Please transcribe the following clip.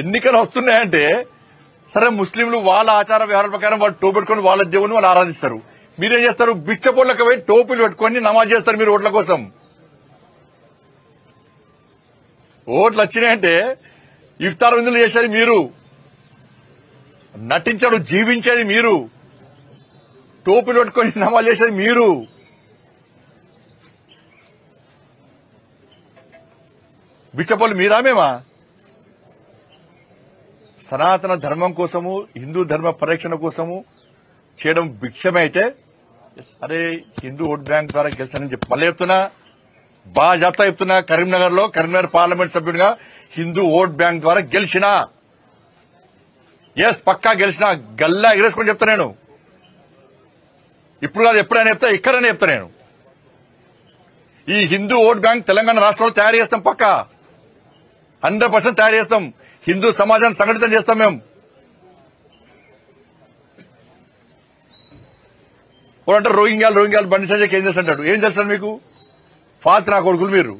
ఎన్నికలు వస్తున్నాయంటే సరే ముస్లింలు వాళ్ళ ఆచార వ్యవహారాల ప్రకారం వాళ్ళు టోపు పెట్టుకుని వాళ్ళ దేవుని వాళ్ళు ఆరాధిస్తారు. మీరేం చేస్తారు? బిచ్చపోళ్ళకి పోయి టోపులు పెట్టుకుని నమాజ్ చేస్తారు మీరు ఓట్ల కోసం. ఓట్లు వచ్చినాయంటే ఇఫ్తార్ విందులు చేసేది మీరు, నటించడు జీవించేది మీరు, టోపులు పెట్టుకుని నమాజ్ చేసేది మీరు. బిచ్చపోళ్ళు మీరా మేమా? సనాతన ధర్మం కోసము హిందూ ధర్మ పరిరక్షణ కోసము చేయడం భిక్షమే అయితే అరే హిందూ ఓట్ బ్యాంక్ ద్వారా గెలిచానని చెప్పి మళ్ళీ చెప్తున్నా, బాగా చెప్తున్నా. కరీంనగర్ పార్లమెంట్ సభ్యుడిగా హిందూ ఓట్ బ్యాంక్ ద్వారా గెలిచినా, ఎస్ పక్కా గెలిచినా, గల్లా ఎగరేసుకొని చెప్తా నేను. ఇప్పుడు కాదు ఎప్పుడైనా చెప్తా, ఇక్కడైనా చెప్తా నేను. ఈ హిందూ ఓట్ బ్యాంక్ తెలంగాణ రాష్ట్రంలో తయారు చేస్తాం, పక్కా 100% తయారు చేస్తాం. హిందూ సమాజాన్ని సంఘటితం చేస్తాం మేము. అంటే రోహింగ్యాలు బండి సంజయ్ ఏం చేస్తుంటాడు? ఏం చేస్తాడు మీకు? ఫాతినా కొడుకులు మీరు.